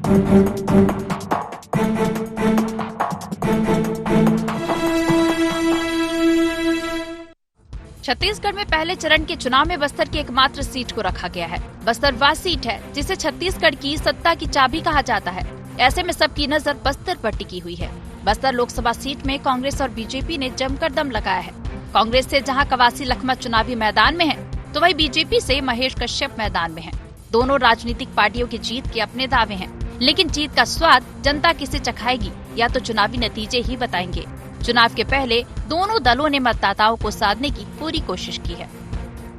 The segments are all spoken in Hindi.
छत्तीसगढ़ में पहले चरण के चुनाव में बस्तर की एकमात्र सीट को रखा गया है। बस्तर वह सीट है जिसे छत्तीसगढ़ की सत्ता की चाबी कहा जाता है। ऐसे में सबकी नजर बस्तर पर टिकी हुई है। बस्तर लोकसभा सीट में कांग्रेस और बीजेपी ने जमकर दम लगाया है। कांग्रेस से जहां कवासी लखमा चुनावी मैदान में है, तो वहीं बीजेपी से महेश कश्यप मैदान में है। दोनों राजनीतिक पार्टियों की जीत के अपने दावे हैं, लेकिन जीत का स्वाद जनता किसे चखाएगी या तो चुनावी नतीजे ही बताएंगे। चुनाव के पहले दोनों दलों ने मतदाताओं को साधने की पूरी कोशिश की है।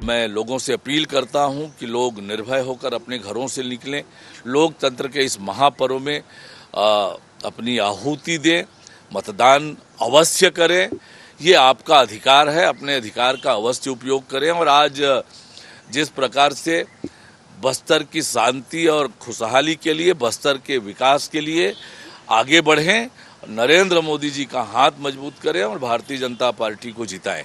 मैं लोगों से अपील करता हूं कि लोग निर्भय होकर अपने घरों से निकलें, लोकतंत्र के इस महापर्व में अपनी आहुति दें, मतदान अवश्य करें। ये आपका अधिकार है, अपने अधिकार का अवश्य उपयोग करें। और आज जिस प्रकार से बस्तर की शांति और खुशहाली के लिए, बस्तर के विकास के लिए आगे बढ़ें, नरेंद्र मोदी जी का हाथ मजबूत करें और भारतीय जनता पार्टी को जिताएं।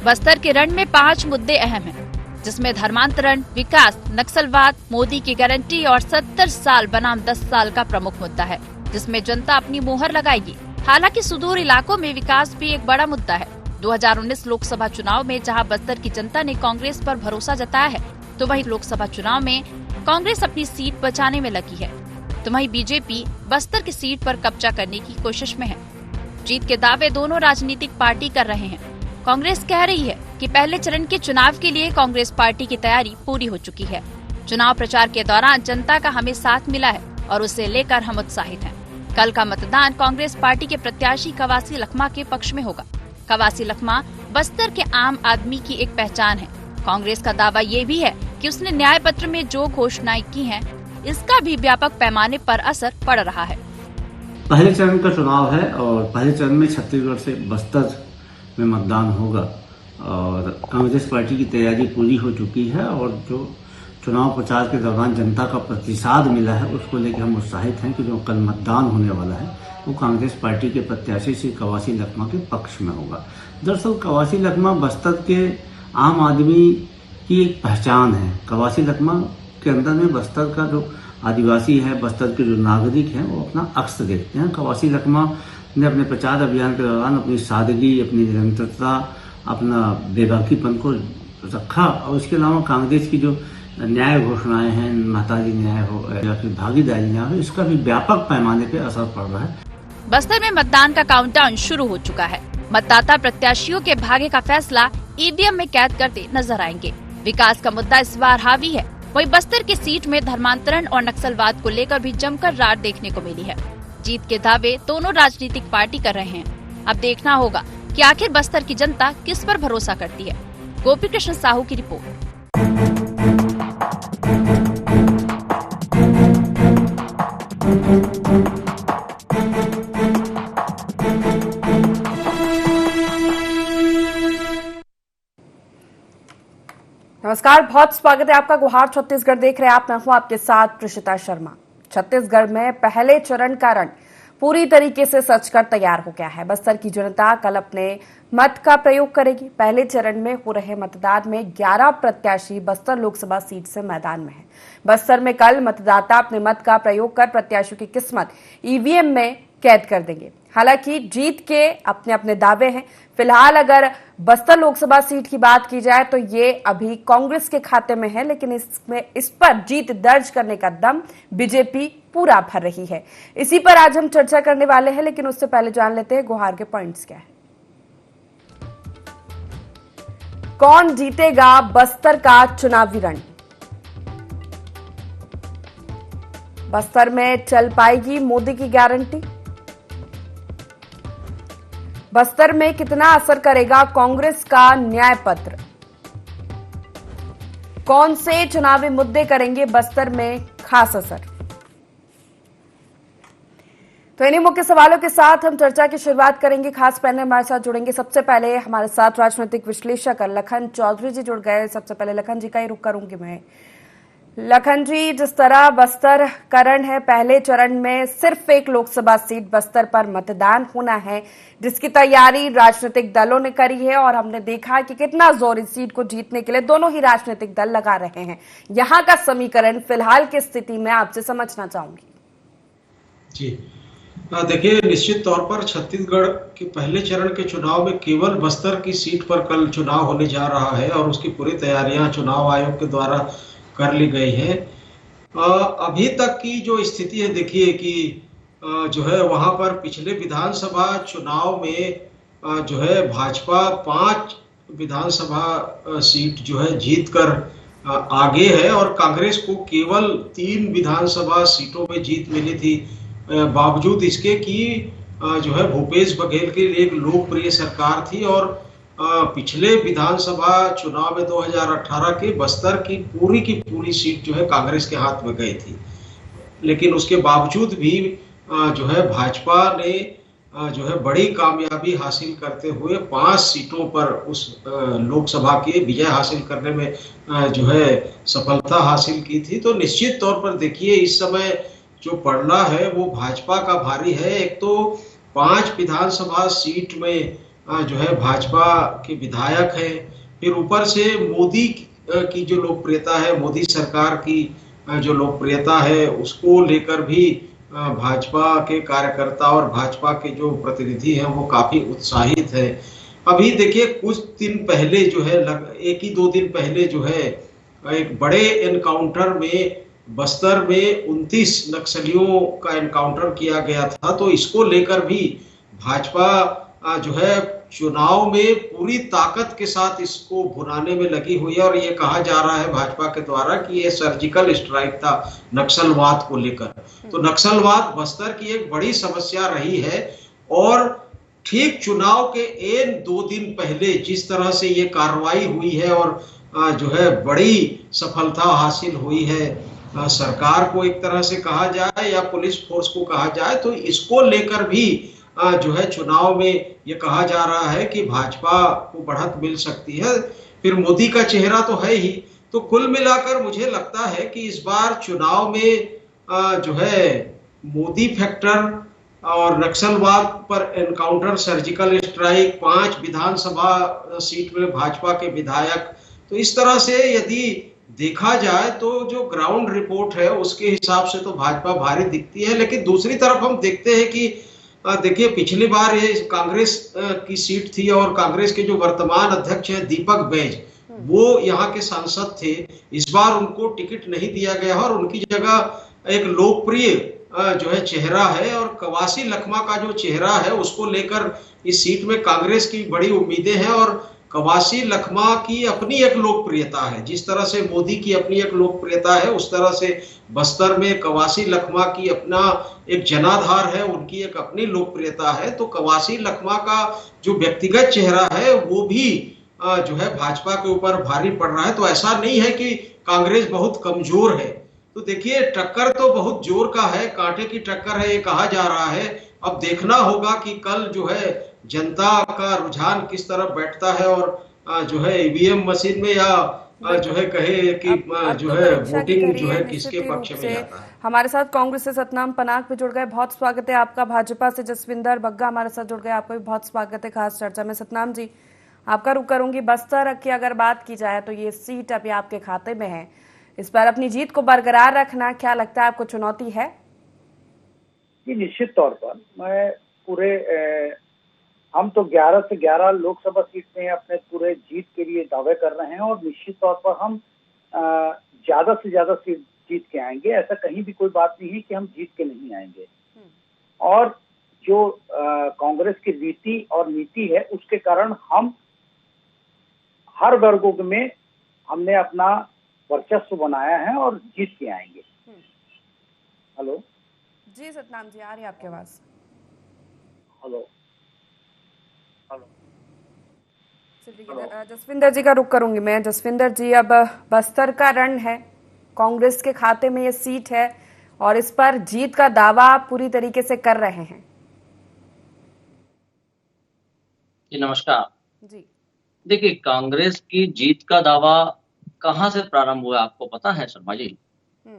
बस्तर के रण में 5 मुद्दे अहम हैं, जिसमें धर्मांतरण, विकास, नक्सलवाद, मोदी की गारंटी और 70 साल बनाम 10 साल का प्रमुख मुद्दा है, जिसमें जनता अपनी मोहर लगाएगी। हालांकि सुदूर इलाकों में विकास भी एक बड़ा मुद्दा है। 2019 लोकसभा चुनाव में जहां बस्तर की जनता ने कांग्रेस पर भरोसा जताया है, तो वहीं लोकसभा चुनाव में कांग्रेस अपनी सीट बचाने में लगी है, तो वहीं बीजेपी बस्तर की सीट पर कब्जा करने की कोशिश में है। जीत के दावे दोनों राजनीतिक पार्टी कर रहे हैं। कांग्रेस कह रही है कि पहले चरण के चुनाव के लिए कांग्रेस पार्टी की तैयारी पूरी हो चुकी है। चुनाव प्रचार के दौरान जनता का हमें साथ मिला है और उसे लेकर हम उत्साहित हैं। कल का मतदान कांग्रेस पार्टी के प्रत्याशी कवासी लखमा के पक्ष में होगा। कवासी लखमा बस्तर के आम आदमी की एक पहचान है। कांग्रेस का दावा ये भी है कि उसने न्याय पत्र में जो घोषणाएं की हैं, इसका भी व्यापक पैमाने पर असर पड़ रहा है। पहले चरण का चुनाव है और पहले चरण में छत्तीसगढ़ से बस्तर में मतदान होगा और कांग्रेस पार्टी की तैयारी पूरी हो चुकी है और जो चुनाव प्रचार के दौरान जनता का प्रतिसाद मिला है, उसको लेकर हम उत्साहित हैं कि जो कल मतदान होने वाला है वो कांग्रेस पार्टी के प्रत्याशी श्री कवासी लखमा के पक्ष में होगा। दरअसल कवासी लखमा बस्तर के आम आदमी की एक पहचान है। कवासी लखमा के अंदर में बस्तर का जो आदिवासी है, बस्तर के जो नागरिक हैं, वो अपना अक्स देखते हैं। कवासी लखमा ने अपने प्रचार अभियान के दौरान अपनी सादगी, अपनी निरंतरता, अपना बेबाकीपन को रखा और उसके अलावा कांग्रेस की जो न्याय घोषणाएं हैं, महतारी न्याय हो या फिर भागीदारी न्याय हो, इसका भी व्यापक पैमाने पे असर पड़ रहा है। बस्तर में मतदान का काउंटडाउन शुरू हो चुका है। मतदाता प्रत्याशियों के भाग्य का फैसला ईवीएम में कैद करते नजर आएंगे। विकास का मुद्दा इस बार हावी है। वहीं बस्तर की सीट में धर्मांतरण और नक्सलवाद को लेकर भी जमकर रार देखने को मिली है। जीत के दावे दोनों राजनीतिक पार्टी कर रहे हैं। अब देखना होगा कि आखिर बस्तर की जनता किस पर भरोसा करती है। गोपी कृष्ण साहू की रिपोर्ट। नमस्कार, बहुत स्वागत है आपका। गुहार छत्तीसगढ़ देख रहे हैं आप। मैं हूं आपके साथ प्रशिता शर्मा। छत्तीसगढ़ में पहले चरण का रण पूरी तरीके से सजकर तैयार हो गया है। बस्तर की जनता कल अपने मत का प्रयोग करेगी। पहले चरण में हो रहे मतदान में 11 प्रत्याशी बस्तर लोकसभा सीट से मैदान में हैं। बस्तर में कल मतदाता अपने मत का प्रयोग कर प्रत्याशियों की किस्मत ईवीएम में कैद कर देंगे। हालांकि जीत के अपने अपने दावे हैं। फिलहाल अगर बस्तर लोकसभा सीट की बात की जाए तो ये अभी कांग्रेस के खाते में है, लेकिन इस पर जीत दर्ज करने का दम बीजेपी पूरा भर रही है। इसी पर आज हम चर्चा करने वाले हैं, लेकिन उससे पहले जान लेते हैं गुहार के पॉइंट्स क्या है। कौन जीतेगा बस्तर का चुनावी रण? बस्तर में चल पाएगी मोदी की गारंटी? बस्तर में कितना असर करेगा कांग्रेस का न्याय पत्र? कौन से चुनावी मुद्दे करेंगे बस्तर में खास असर? तो इन्हीं मुख्य सवालों के साथ हम चर्चा की शुरुआत करेंगे। खास पैनल हमारे साथ जुड़ेंगे। सबसे पहले हमारे साथ राजनीतिक विश्लेषक लखन चौधरी जी जुड़ गए। सबसे पहले लखन जी का ही रुख करूंगी मैं। लखन जी, जिस तरह बस्तर का रण है, पहले चरण में सिर्फ एक लोकसभा सीट बस्तर पर मतदान होना है, जिसकी तैयारी राजनीतिक दलों ने करी है और हमने देखा कि कितना जोर इस सीट को जीतने के लिए दोनों ही राजनीतिक दल लगा रहे हैं। यहां का समीकरण फिलहाल की स्थिति में आपसे समझना चाहूंगी। जी देखिए, निश्चित तौर पर छत्तीसगढ़ के पहले चरण के चुनाव में केवल बस्तर की सीट पर कल चुनाव होने जा रहा है और उसकी पूरी तैयारियां चुनाव आयोग के द्वारा कर ली गई है। अभी तक की जो स्थिति है, देखिए कि जो है वहां पर पिछले विधानसभा चुनाव में जो है भाजपा 5 विधानसभा सीट जो है जीत कर आगे है और कांग्रेस को केवल 3 विधानसभा सीटों में जीत मिली थी। बावजूद इसके कि जो है भूपेश बघेल के लिए एक लोकप्रिय सरकार थी और पिछले विधानसभा चुनाव में 2018 के बस्तर की पूरी सीट जो है कांग्रेस के हाथ में गई थी। लेकिन उसके बावजूद भी जो है भाजपा ने जो है बड़ी कामयाबी हासिल करते हुए 5 सीटों पर उस लोकसभा की विजय हासिल करने में जो है सफलता हासिल की थी। तो निश्चित तौर पर देखिए, इस समय जो पड़ना है वो भाजपा का भारी है। एक तो 5 विधानसभा सीट में जो है भाजपा के विधायक हैं, फिर ऊपर से मोदी की जो लोकप्रियता है, मोदी सरकार की जो लोकप्रियता है, उसको लेकर भी भाजपा के कार्यकर्ता और भाजपा के जो प्रतिनिधि हैं वो काफी उत्साहित है। अभी देखिए, कुछ दिन पहले जो है, 1 ही 2 दिन पहले जो है एक बड़े एनकाउंटर में बस्तर में 29 नक्सलियों का एनकाउंटर किया गया था। तो इसको लेकर भी भाजपा जो है चुनाव में पूरी ताकत के साथ इसको भुनाने में लगी हुई है और ये कहा जा रहा है भाजपा के द्वारा कि ये सर्जिकल स्ट्राइक था नक्सलवाद को लेकर। तो नक्सलवाद बस्तर की एक बड़ी समस्या रही है और ठीक चुनाव के 1-2 दिन पहले जिस तरह से ये कार्रवाई हुई है और जो है बड़ी सफलता हासिल हुई है, सरकार को एक तरह से कहा जाए या पुलिस फोर्स को कहा जाए, तो इसको लेकर भी जो है चुनाव में ये कहा जा रहा है कि भाजपा को बढ़त मिल सकती है। फिर मोदी का चेहरा तो है ही। तो कुल मिलाकर मुझे लगता है कि इस बार चुनाव में जो है मोदी फैक्टर और नक्सलवाद पर एनकाउंटर, सर्जिकल स्ट्राइक, 5 विधानसभा सीट में भाजपा के विधायक, तो इस तरह से यदि देखा जाए तो जो ग्राउंड रिपोर्ट है उसके हिसाब से तो भाजपा भारी दिखती है। लेकिन दूसरी तरफ हम देखते हैं कि देखिए, पिछली बार ये कांग्रेस की सीट थी और कांग्रेस के जो वर्तमान अध्यक्ष हैं दीपक बैज, वो यहाँ के सांसद थे। इस बार उनको टिकट नहीं दिया गया और उनकी जगह एक लोकप्रिय जो है चेहरा है और कवासी लखमा का जो चेहरा है उसको लेकर इस सीट में कांग्रेस की बड़ी उम्मीदें हैं। और कवासी लखमा की अपनी एक लोकप्रियता है, जिस तरह से मोदी की अपनी एक लोकप्रियता है उस तरह से बस्तर में कवासी लखमा की अपना एक जनाधार है, उनकी एक अपनी लोकप्रियता है। तो कवासी लखमा का जो व्यक्तिगत चेहरा है वो भी जो है भाजपा के ऊपर भारी पड़ रहा है। तो ऐसा नहीं है कि कांग्रेस बहुत कमजोर है। तो देखिए, टक्कर तो बहुत जोर का है, कांटे की टक्कर है ये कहा जा रहा है। अब देखना होगा कि कल जो है जनता का रुझान किस तरफ बैठता है और जो है ईवीएम मशीन में या जो है कहे कि जो है वोटिंग जो है किसके पक्ष में जाता है। हमारे साथ कांग्रेस से सतनाम पनाग भी जुड़ गए, बहुत स्वागत है आपका। भाजपा से जसविंदर बग्गा हमारे साथ जुड़ गए, आपका भी बहुत स्वागत है खास चर्चा में। सतनाम जी, आपका रुख करूंगी। बस्तर की अगर बात की जाए तो ये सीट अभी आपके खाते में है, इस बार अपनी जीत को बरकरार रखना क्या लगता है आपको चुनौती है? जी, निश्चित तौर पर मैं पूरे हम तो 11 से 11 लोकसभा सीट में अपने पूरे जीत के लिए दावे कर रहे हैं और निश्चित तौर पर हम ज्यादा से ज्यादा सीट जीत के आएंगे। ऐसा कहीं भी कोई बात नहीं है कि हम जीत के नहीं आएंगे। और जो कांग्रेस की रीति और नीति है उसके कारण हम हर वर्गों में हमने अपना वर्चस्व बनाया है और जीत के आएंगे। हेलो जी सतनाम जी, आ रही है आपकी आवाज। हेलो जसविंदर जी का रुख करूंगी मैं। जसविंदर जी, अब बस्तर का रण है, कांग्रेस के खाते में ये सीट है और इस पर जीत का दावा पूरी तरीके से कर रहे हैं। जी नमस्कार जी, देखिए, कांग्रेस की जीत का दावा कहां से प्रारंभ हुआ आपको पता है शर्मा जी?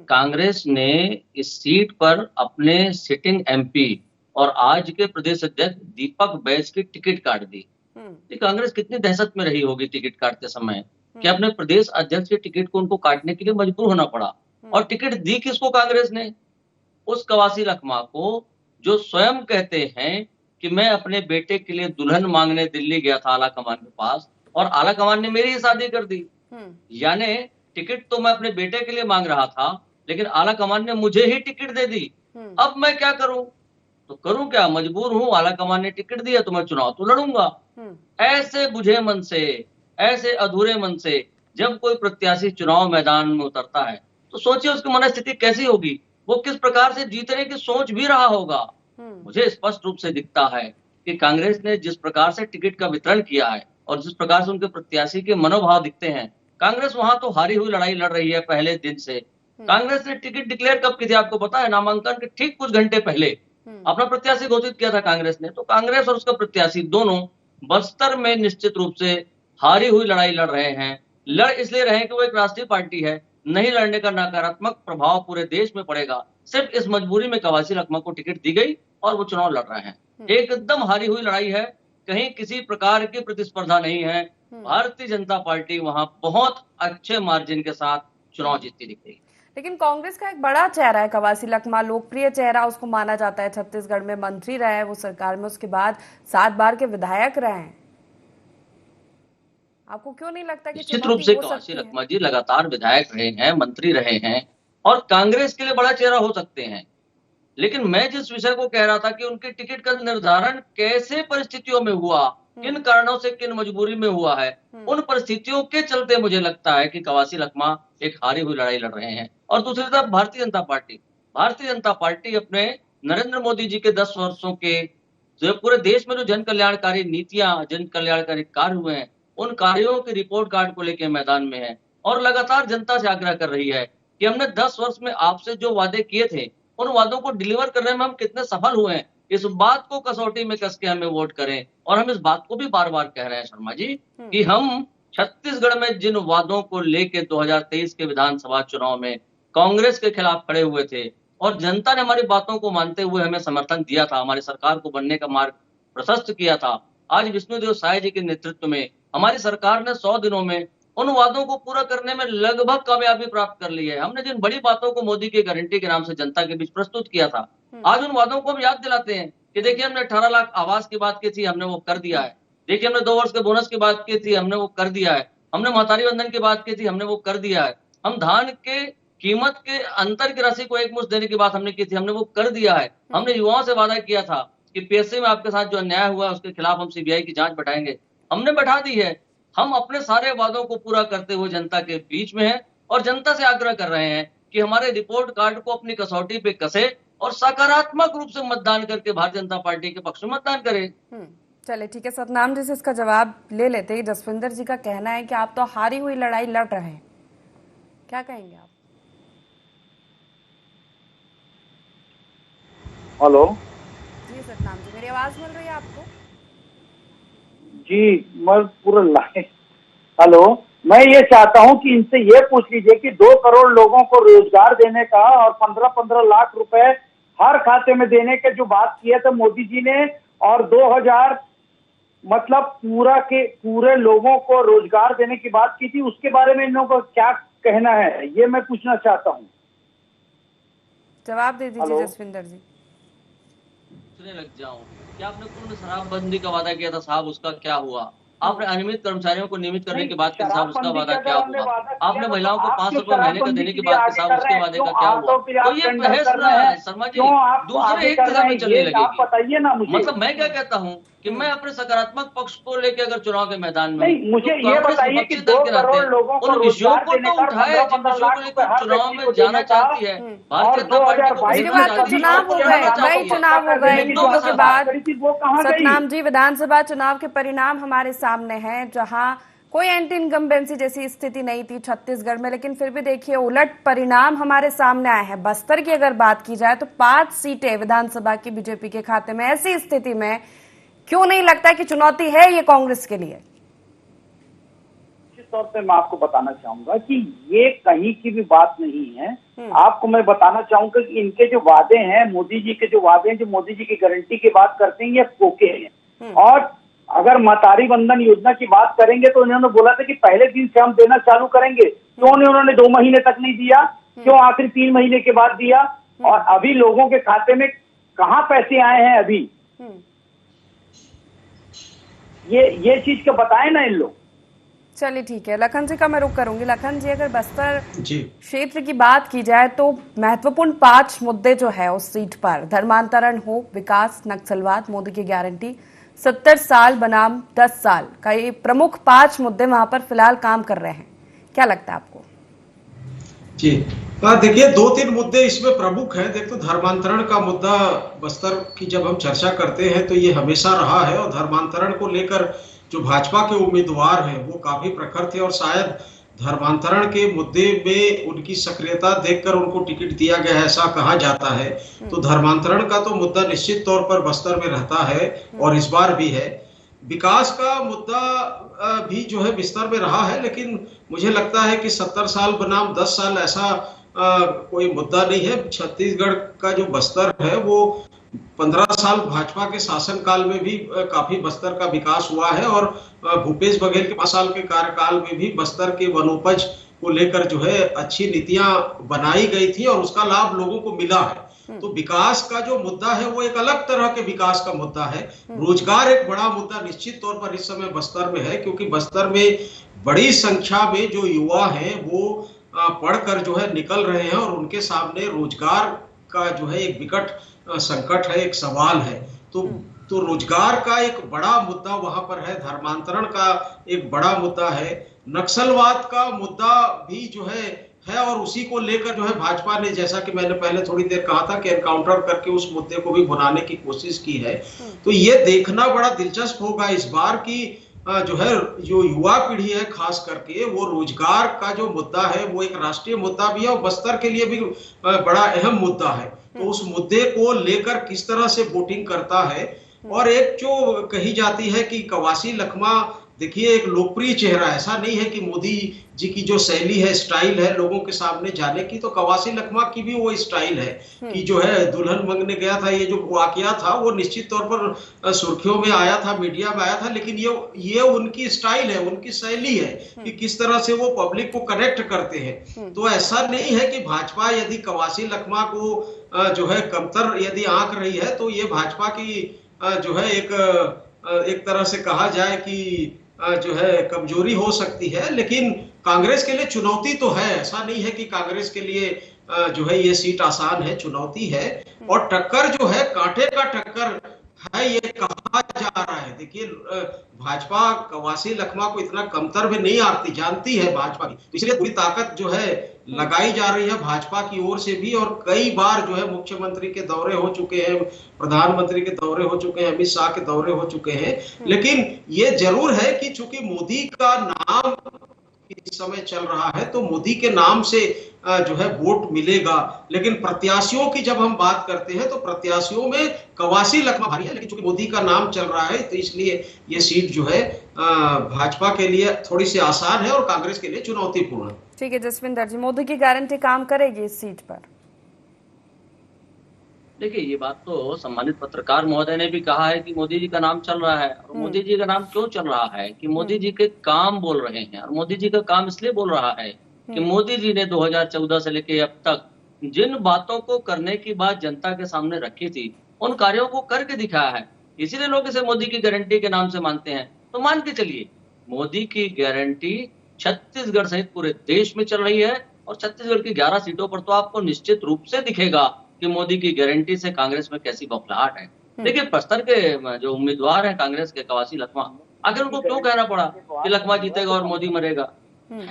कांग्रेस ने इस सीट पर अपने सिटिंग एमपी और आज के प्रदेश अध्यक्ष दीपक बैज की टिकट काट दी। कांग्रेस कितनी दहशत में रही होगी टिकट काटते समय कि अपने प्रदेश अध्यक्ष की टिकट को उनको काटने के लिए मजबूर होना पड़ा। और टिकट दी किसको कांग्रेस ने? उस कवासी लखमा को जो स्वयं कहते हैं कि मैं अपने बेटे के लिए दुल्हन मांगने दिल्ली गया था आला कमान के पास, और आला कमान ने मेरी ही शादी कर दी। यानी टिकट तो मैं अपने बेटे के लिए मांग रहा था, लेकिन आला कमान ने मुझे ही टिकट दे दी। अब मैं क्या करूं? तो करूं क्या, मजबूर हूं। आला कमान ने टिकट दिया तो मैं चुनाव तो लड़ूंगा। ऐसे बुझे मन से, ऐसे अधूरे मन से जब कोई प्रत्याशी चुनाव मैदान में उतरता है तो सोचिए उसकी मनस्थिति कैसी होगी, वो किस प्रकार से जीतने की सोच भी रहा होगा। मुझे स्पष्ट रूप से दिखता है कि कांग्रेस ने जिस प्रकार से टिकट का वितरण किया है और जिस प्रकार से उनके प्रत्याशी के मनोभाव दिखते हैं, कांग्रेस वहां तो हारी हुई लड़ाई लड़ रही है पहले दिन से। कांग्रेस ने टिकट डिक्लेयर कब की थी आपको पता है? नामांकन के ठीक कुछ घंटे पहले अपना प्रत्याशी घोषित किया था कांग्रेस ने। तो कांग्रेस और उसका प्रत्याशी दोनों बस्तर में निश्चित रूप से हारी हुई लड़ाई लड़ रहे हैं। लड़ इसलिए रहे हैं कि वो एक राष्ट्रीय पार्टी है, नहीं लड़ने का नकारात्मक प्रभाव पूरे देश में पड़ेगा। सिर्फ इस मजबूरी में कवासी लखमा को टिकट दी गई और वो चुनाव लड़ रहे हैं। एकदम हारी हुई लड़ाई है, कहीं किसी प्रकार की प्रतिस्पर्धा नहीं है। भारतीय जनता पार्टी वहां बहुत अच्छे मार्जिन के साथ चुनाव जीतती दिख रही है। लेकिन कांग्रेस का एक बड़ा चेहरा है कवासी लखमा, लोकप्रिय चेहरा उसको माना जाता है। छत्तीसगढ़ में मंत्री रहे हैं वो सरकार में, उसके बाद 7 बार के विधायक रहे हैं। आपको क्यों नहीं लगता कि निश्चित रूप से कवासी लखमा जी लगातार विधायक रहे हैं, मंत्री रहे हैं और कांग्रेस के लिए बड़ा चेहरा हो सकते हैं। लेकिन मैं जिस विषय को कह रहा था कि उनके टिकट का निर्धारण कैसे परिस्थितियों में हुआ, किन कारणों से, किन मजबूरी में हुआ है, उन परिस्थितियों के चलते मुझे लगता है कि कवासी लखमा एक हारी हुई लड़ाई लड़ रहे हैं। और दूसरी तरफ भारतीय जनता पार्टी अपने नरेंद्र मोदी जी के 10 वर्षों के जो पूरे देश में जो जन कल्याणकारी नीतियां, जन कल्याणकारी कार्य हुए हैं, उन कार्यों के रिपोर्ट कार्ड को लेकर मैदान में है और लगातार जनता से आग्रह कर रही है कि हमने 10 वर्ष में आपसे जो वादे किए थे उन वादों को डिलीवर करने में हम कितने सफल हुए हैं, इस बात को कसौटी में कस के हमें वोट करें। और हम इस बात को भी बार बार कह रहे हैं शर्मा जी कि हम छत्तीसगढ़ में जिन वादों को लेके 2023 के विधानसभा चुनाव में कांग्रेस के खिलाफ खड़े हुए थे और जनता ने हमारी बातों को मानते हुए हमें समर्थन दिया था, हमारी सरकार को बनने का मार्ग प्रशस्त किया था। आज विष्णुदेव साय जी के नेतृत्व में हमारी सरकार ने 100 दिनों में उन वादों को पूरा करने में लगभग कामयाबी प्राप्त कर ली है। हमने जिन बड़ी बातों को मोदी की गारंटी के नाम से जनता के बीच प्रस्तुत किया था, आज उन वादों को हम याद दिलाते हैं कि देखिए हमने 18 लाख आवास की बात की थी, हमने वो कर दिया है। देखिए हमने 2 वर्ष के बोनस की बात की थी, हमने वो कर दिया है। हमने महतारी वंदन की बात की थी, हमने वो कर दिया है। हम धान के कीमत के अंतर की राशि को एकमुश्त देने की बात हमने की थी, हमने वो कर दिया है। हमने युवाओं से वादा किया था कि पीएससी में आपके साथ जो अन्याय हुआ उसके खिलाफ हम सीबीआई की जांच बैठाएंगे, हमने बैठा दी है। हम अपने सारे वादों को पूरा करते हुए जनता के बीच में हैं और जनता से आग्रह कर रहे हैं कि हमारे रिपोर्ट कार्ड को अपनी कसौटी पे कसे और सकारात्मक रूप से मतदान करके भारतीय जनता पार्टी के पक्ष में मतदान करें। चले ठीक है, सतनाम जी से इसका जवाब ले लेते हैं। जसविंदर जी का कहना है कि आप तो हारी हुई लड़ाई लड़ रहे हैं, क्या कहेंगे आप? हेलो जी सतनाम जी, मेरी आवाज मिल रही है आपको? जी, मैं पूरा लाइन। हेलो, मैं ये चाहता हूं कि इनसे ये पूछ लीजिए कि 2 करोड़ लोगों को रोजगार देने का और 15-15 लाख रुपए हर खाते में देने के जो बात किया था मोदी जी ने, और 2000 मतलब पूरे लोगों को रोजगार देने की बात की थी, उसके बारे में इन लोगों को क्या कहना है, ये मैं पूछना चाहता हूँ। जवाब दे दीजिए जसविंदर जी। लग जाऊं क्या आपने पूर्ण शराबबंदी का वादा किया था साहब, उसका क्या हुआ? आपने अनियमित कर्मचारियों को नियमित करने की बात की साहब, उसका वादा क्या हुआ? आपने महिलाओं को 500 रुपए महीने का देने की बात की साहब, उसके वादे का क्या हुआ? तो ये बहस ना है शर्मा जी, दूसरे एक दिशा में चलने लगेगी। बताइए ना मुझे, मतलब मैं क्या कहता हूँ कि मैं अपने सकारात्मक पक्ष को लेकर अगर चुनाव के मैदान में नहीं, मुझे ये बताइए कि 2 करोड़ लोगों को उन विषयों को तो उठाए जिन विषयों को लेकर चुनाव में जाना चाहती है भारतीय जनता पार्टी। चुनाव हो गए, वही चुनाव हो गए इन दोनों के बाद। सतनाम जी, विधानसभा चुनाव के परिणाम हमारे सामने हैं, जहां कोई एंटी इनकम्बेंसी जैसी स्थिति नहीं थी छत्तीसगढ़ में, लेकिन फिर भी देखिए उलट परिणाम हमारे सामने आए हैं। बस्तर की अगर बात की जाए तो 5 सीटें विधानसभा की बीजेपी के खाते में। ऐसी स्थिति में क्यों नहीं लगता कि चुनौती है ये कांग्रेस के लिए? निश्चित तौर पे मैं आपको बताना चाहूंगा कि ये कहीं की भी बात नहीं है। आपको मैं बताना चाहूंगा कि इनके जो वादे हैं, मोदी जी के जो वादे हैं, जो मोदी जी की गारंटी की बात करते हैं, ये फोके हैं। और अगर महतारी वंदन योजना की बात करेंगे तो उन्होंने बोला था कि पहले दिन से हम देना चालू करेंगे, क्यों नहीं उन्होंने 2 महीने तक नहीं दिया, क्यों आखिर 3 महीने के बाद दिया? और अभी लोगों के खाते में कहाँ पैसे आए हैं अभी, ये चीज का बताए ना इन लोग। चलिए ठीक है, लखन जी का मैं रुख करूंगी। लखन जी, अगर बस्तर जी क्षेत्र की बात की जाए तो महत्वपूर्ण 5 मुद्दे जो है उस सीट पर, धर्मांतरण हो, विकास, नक्सलवाद, मोदी की गारंटी, 70 साल बनाम 10 साल का, ये प्रमुख 5 मुद्दे वहां पर फिलहाल काम कर रहे हैं। क्या लगता है आपको? जी देखिए, 2-3 मुद्दे इसमें प्रमुख हैं। देखो, धर्मांतरण का मुद्दा बस्तर की जब हम चर्चा करते हैं तो ये हमेशा रहा है, और धर्मांतरण को लेकर जो भाजपा के उम्मीदवार हैं वो काफी प्रखर थे, और शायद धर्मांतरण के मुद्दे में उनकी सक्रियता देखकर उनको टिकट दिया गया है, ऐसा कहा जाता है। तो धर्मांतरण का तो मुद्दा निश्चित तौर पर बस्तर में रहता है, और इस बार भी है। विकास का मुद्दा भी जो है बिस्तर में रहा है, लेकिन मुझे लगता है कि 70 साल बनाम 10 साल ऐसा कोई मुद्दा नहीं है। छत्तीसगढ़ का जो बस्तर है वो 15 साल भाजपा के शासनकाल में भी काफी बस्तर का विकास हुआ है, और भूपेश बघेल के 5 साल के कार्यकाल में भी बस्तर के वनोपज को लेकर जो है अच्छी नीतियां बनाई गई थी, और उसका लाभ लोगों को मिला है। तो विकास का जो मुद्दा है वो एक अलग तरह के विकास का मुद्दा है। रोजगार एक बड़ा मुद्दा निश्चित तौर पर इस समय बस्तर में है, क्योंकि बस्तर में बड़ी संख्या में जो युवा हैं वो पढ़कर जो है निकल रहे हैं, और उनके सामने रोजगार का जो है एक विकट संकट है, एक सवाल है। तो रोजगार का एक बड़ा मुद्दा वहां पर है, धर्मांतरण का एक बड़ा मुद्दा है, नक्सलवाद का मुद्दा भी जो है, और उसी को लेकर जो है भाजपा ने, जैसा कि मैंने पहले थोड़ी देर कहा था, कि एनकाउंटर करके उस मुद्दे को भी भुनाने की कोशिश की है। तो ये देखना बड़ा दिलचस्प होगा इस बार की जो है, जो युवा पीढ़ी है खास करके, वो रोजगार का जो मुद्दा है वो एक राष्ट्रीय मुद्दा भी है, और बस्तर के लिए भी बड़ा अहम मुद्दा है। तो उस मुद्दे को लेकर किस तरह से वोटिंग करता है। और एक जो कही जाती है कि कवासी लखमा, देखिए, एक लोकप्रिय चेहरा, ऐसा नहीं है कि मोदी जी की जो शैली है, स्टाइल है लोगों के सामने जाने की, तो कवासी लखमा की भी वो स्टाइल है कि जो है दुल्हन मांगने गया था, ये जो वाकया था वो निश्चित तौर पर सुर्खियों में आया था, मीडिया में आया था, लेकिन ये उनकी स्टाइल है, उनकी शैली है कि किस तरह से वो पब्लिक को कनेक्ट करते हैं। तो ऐसा नहीं है कि भाजपा यदि कवासी लखमा को जो है कमतर यदि आंक रही है, तो ये भाजपा की जो है एक तरह से कहा जाए कि जो है कमजोरी हो सकती है। लेकिन कांग्रेस के लिए चुनौती तो है, ऐसा नहीं है कि कांग्रेस के लिए जो है ये सीट आसान है, चुनौती है। और टक्कर जो है, कांटे का टक्कर है, ये कहा जा रहा है। देखिए, भाजपा कवासी लखमा को इतना कमतर में नहीं आती, जानती है भाजपा की, तो इसलिए पूरी ताकत जो है लगाई जा रही है भाजपा की ओर से भी। और कई बार जो है मुख्यमंत्री के दौरे हो चुके हैं, प्रधानमंत्री के दौरे हो चुके हैं, अमित शाह के दौरे हो चुके हैं। लेकिन ये जरूर है कि चूंकि मोदी का नाम इस समय चल रहा है, तो मोदी के नाम से जो है वोट मिलेगा। लेकिन प्रत्याशियों की जब हम बात करते हैं तो प्रत्याशियों में कवासी लखमा भारी है, लेकिन चूंकि मोदी का नाम चल रहा है तो इसलिए ये सीट जो है भाजपा के लिए थोड़ी सी आसान है और कांग्रेस के लिए चुनौतीपूर्ण है। ठीक है जसविंदर जी, मोदी की गारंटी काम करेगी इस सीट पर? देखिए, ये बात तो सम्मानित पत्रकार महोदय ने भी कहा है कि मोदी जी का नाम चल रहा है। और मोदी जी का नाम क्यों चल रहा है कि मोदी जी के काम बोल रहे हैं। और मोदी जी का काम इसलिए बोल रहा है कि मोदी जी ने 2014 से लेकर अब तक जिन बातों को करने की बात जनता के सामने रखी थी, उन कार्यों को करके दिखाया है। इसीलिए लोग इसे मोदी की गारंटी के नाम से मानते हैं। तो मान के चलिए, मोदी की गारंटी छत्तीसगढ़ सहित पूरे देश में चल रही है, और छत्तीसगढ़ की 11 सीटों पर तो आपको निश्चित रूप से दिखेगा कि मोदी की गारंटी से कांग्रेस में कैसी बौखलाहट है। देखिए, बस्तर के जो उम्मीदवार हैं कांग्रेस के, कवासी लखमा, आखिर उनको क्यों कहना पड़ा कि लखमा जीतेगा और मोदी मरेगा?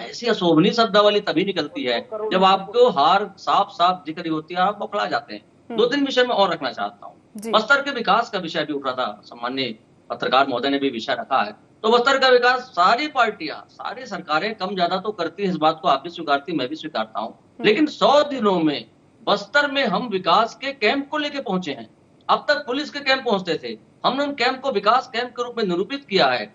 ऐसी अशोभनीय शब्दावली तभी निकलती है जब आपको हार साफ साफ दिख रही होती है, आप बौखला जाते हैं। 2-3 विषय में और रखना चाहता हूँ। बस्तर के विकास का विषय भी उठ रहा था, सम्मान्य पत्रकार महोदय ने भी विषय रखा है। तो बस्तर का विकास सारी पार्टियां, सारी सरकारें कम ज्यादा तो करती है, इस बात को आप भी स्वीकारती, मैं भी स्वीकारता हूँ। लेकिन 100 दिनों में बस्तर में हम विकास के कैंप को लेके पहुंचे हैं। अब तक पुलिस के कैंप पहुंचते थे, हमने उन कैंप को विकास कैंप के रूप में निरूपित किया है।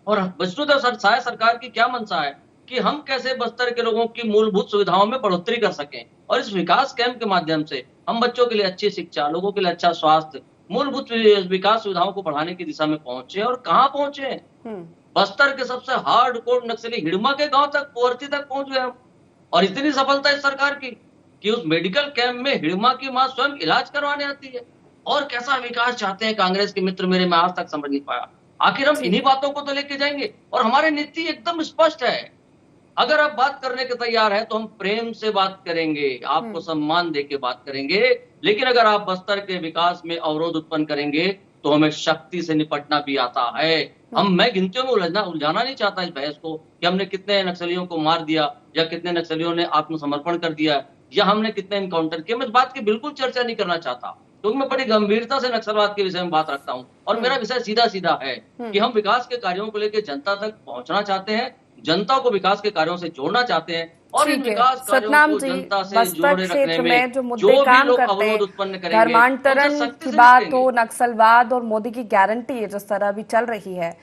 और वस्तुतः सरकार की क्या मंशा है कि हम कैसे बस्तर के लोगों की मूलभूत सुविधाओं में बढ़ोतरी कर सकें। और इस विकास कैंप के माध्यम से हम बच्चों के लिए अच्छी शिक्षा, लोगों के लिए अच्छा स्वास्थ्य, मूलभूत विकास सुविधाओं को बढ़ाने की दिशा में पहुंचे। और कहाँ पहुंचे? बस्तर के सबसे हार्ड कोर नक्सली हिड़मा के गांव तक, पोहरती तक पहुंच गए हम। और इतनी सफलता इस सरकार की कि उस मेडिकल कैंप में हिड़मा की मां स्वयं इलाज करवाने आती है। और कैसा विकास चाहते हैं कांग्रेस के मित्र मेरे, मैं आज तक समझ नहीं पाया। आखिर हम इन्हीं बातों को तो लेके जाएंगे, और हमारी नीति एकदम स्पष्ट है। अगर आप बात करने के तैयार है तो हम प्रेम से बात करेंगे, आपको सम्मान देके बात करेंगे, लेकिन अगर आप बस्तर के विकास में अवरोध उत्पन्न करेंगे तो हमें शक्ति से निपटना भी आता है। मैं गिनतियों में उलझाना नहीं चाहता इस बहस को कि हमने कितने नक्सलियों को मार दिया या कितने नक्सलियों ने आत्मसमर्पण कर दिया या हमने कितने इनकाउंटर किए। मैं इस बात की बिल्कुल चर्चा नहीं करना चाहता, क्योंकि मैं बड़ी गंभीरता से नक्सलवाद के विषय में बात रखता हूं, और मेरा विषय सीधा सीधा है कि हम विकास के कार्यों को लेकर जनता तक पहुंचना चाहते हैं, जनता को विकास के कार्यों से जोड़ना चाहते हैं, और इन विकास कार्यों को जनता से जोड़े रखने में जो मुद्दे काम करते हैं, धर्मांतरण की बात हो, नक्सलवाद और मोदी की गारंटी है जिस तरह अभी चल रही है,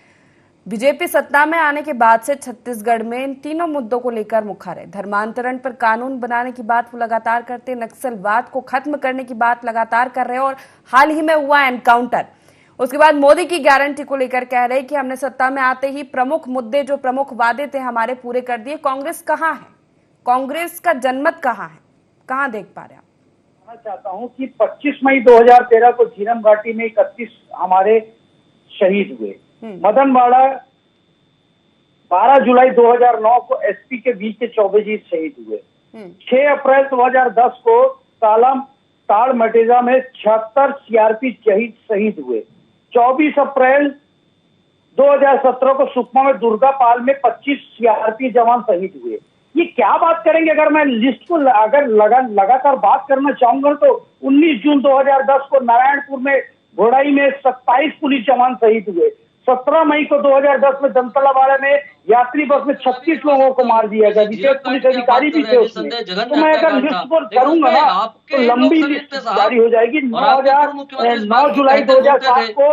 बीजेपी सत्ता में आने के बाद से छत्तीसगढ़ में इन तीनों मुद्दों को लेकर मुखर है। धर्मांतरण पर कानून बनाने की बात वो लगातार करते हैं, नक्सलवाद को खत्म करने की बात लगातार कर रहे हैं, और हाल ही में हुआ एनकाउंटर, उसके बाद मोदी की गारंटी को लेकर कह रहे हैं कि हमने सत्ता में आते ही प्रमुख मुद्दे जो प्रमुख वादे थे हमारे पूरे कर दिए। कांग्रेस कहाँ है? कांग्रेस का जनमत कहाँ है? कहाँ देख पा रहे हैं? मैं चाहता हूं कि 25 मई 2013 को झीरम घाटी में 31 हमारे शहीद हुए। मदनवाड़ा 12 जुलाई 2009 को एसपी के बीच के चौबे जी शहीद हुए। 6 अप्रैल 2010 को ताड़ मटेजा में 76 सीआरपी शहीद हुए। 24 अप्रैल 2017 को सुकमा में दुर्गापाल में 25 सीआरपी जवान शहीद हुए। ये क्या बात करेंगे? अगर मैं लिस्ट को अगर लगातार बात करना चाहूंगा तो 19 जून 2010 को नारायणपुर में घोड़ाई में 27 पुलिस जवान शहीद हुए। 17 मई को 2010 में दंतलावाड़ा में यात्री बस में 36 लोगों को मार दिया गया, विशेष पुलिस अधिकारी भी थे उसमें। तो मैं अगर लिस्ट को करूंगा ना तो लंबी लिस्ट जारी हो जाएगी। 9 जुलाई 2007 को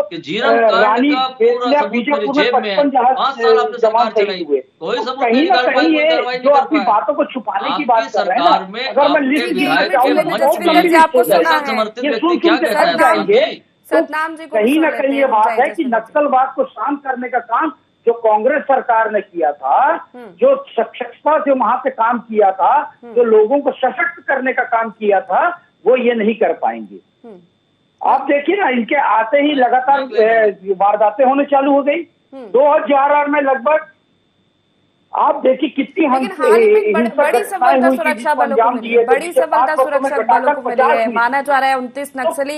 रानी बीजापुर में 55 जवान शहीद हुए। तो कहीं ना कहीं ये जो अपनी बातों को छुपाने की बात कर रहे हैं ना, अगर मैं लिस्ट जाएंगे सतनाम जी, कहीं ना कहीं ये बात है कि नक्सलवाद को शांत करने का काम जो कांग्रेस सरकार ने किया था, जो सक्षमता से वहां पे काम किया था, जो लोगों को सशक्त करने का काम किया था, वो ये नहीं कर पाएंगे। आप देखिए ना, इनके आते ही लगातार वारदातें होने चालू हो गई। 2008 में लगभग आप देखिए कितनी बड़ी सफलता सुरक्षा बलों को मिली है, बड़ी सफलता सुरक्षा बलों को मिली है। माना जा रहा है 29 नक्सली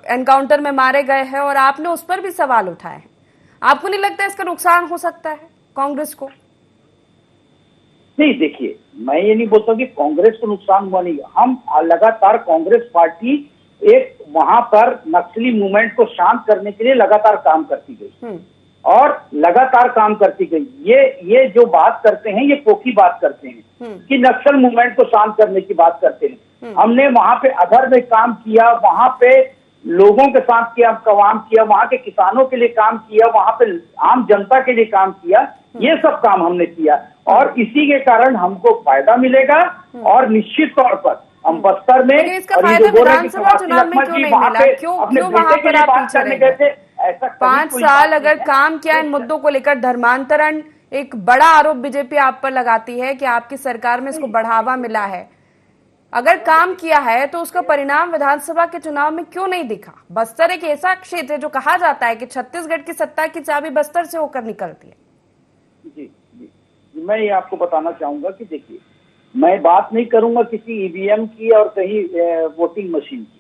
एनकाउंटर में मारे गए हैं, और आपने उस पर भी सवाल उठाए हैं। आपको नहीं लगता इसका नुकसान हो सकता है कांग्रेस को? नहीं, देखिए, मैं ये नहीं बोलता कि कांग्रेस को नुकसान हुआ नहीं। हम लगातार कांग्रेस पार्टी एक वहां पर नक्सली मूवमेंट को शांत करने के लिए लगातार काम करती गई और लगातार काम करती गई। ये जो बात करते हैं, ये पोखी बात करते हैं कि नक्सल मूवमेंट को शांत करने की बात करते हैं। हमने वहां पे अधर में काम किया, वहां पे लोगों के साथ काम किया, वहां के किसानों के लिए काम किया, वहां पे आम जनता के लिए काम किया। ये सब काम हमने किया और इसी के कारण हमको फायदा मिलेगा। और निश्चित तौर पर हम बस्तर में इसका फायदा विधानसभा चुनाव में क्यों नहीं मिला? क्यों वहां पर आप पीछे रह गए? 5 साल अगर काम किया इन मुद्दों को लेकर, धर्मांतरण एक बड़ा आरोप बीजेपी आप पर लगाती है कि आपकी सरकार में इसको बढ़ावा मिला है। अगर काम किया है तो उसका परिणाम विधानसभा के चुनाव में क्यों नहीं दिखा? बस्तर एक ऐसा क्षेत्र है जो कहा जाता है कि छत्तीसगढ़ की सत्ता की चाबी बस्तर से होकर निकलती है। जी, मैं ये आपको बताना चाहूंगा कि देखिए, मैं बात नहीं करूंगा किसी ईवीएम की और कहीं वोटिंग मशीन की।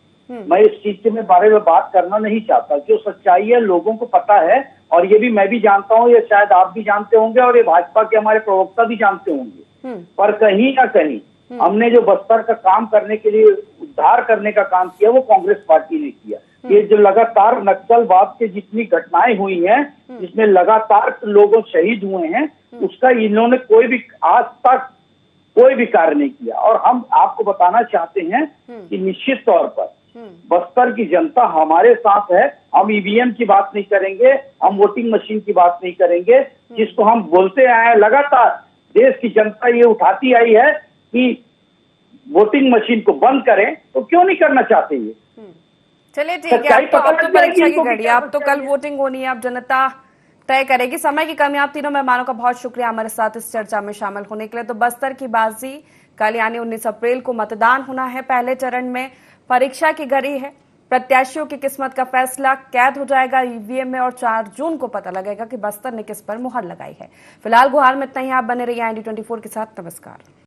मैं इस चीज के बारे में बात करना नहीं चाहता। जो सच्चाई है लोगों को पता है, और ये भी मैं भी जानता हूँ, ये शायद आप भी जानते होंगे और ये भाजपा के हमारे प्रवक्ता भी जानते होंगे। पर कहीं ना कहीं हमने जो बस्तर का काम करने के लिए, उद्धार करने का काम किया, वो कांग्रेस पार्टी ने किया। ये जो लगातार नक्सलवाद की जितनी घटनाएं हुई हैं, जिसमें लगातार लोगों शहीद हुए हैं, उसका इन्होंने कोई भी आज तक कोई भी कार्य नहीं किया। और हम आपको बताना चाहते हैं कि निश्चित तौर पर बस्तर की जनता हमारे साथ है। हम ईवीएम की बात नहीं करेंगे, हम वोटिंग मशीन की बात नहीं करेंगे, जिसको हम बोलते आए हैं लगातार। देश की जनता ये उठाती आई है कि वोटिंग मशीन को बंद करें, तो क्यों नहीं करना चाहते ये? चलिए ठीक है, अब तो परीक्षा की घड़ी, अब तो कल वोटिंग होनी है, अब जनता तय करेगी। समय की कमी। आप तीनों मेहमानों का बहुत शुक्रिया हमारे साथ इस चर्चा में शामिल होने के लिए। तो बस्तर की बाजी कल यानी 19 अप्रैल को मतदान होना है। पहले चरण में परीक्षा की घड़ी है। प्रत्याशियों की किस्मत का फैसला कैद हो जाएगा ईवीएम में और 4 जून को पता लगेगा कि बस्तर ने किस पर मुहर लगाई है। फिलहाल गुहार में इतना ही। आप बने रहिए IND24 के साथ। नमस्कार।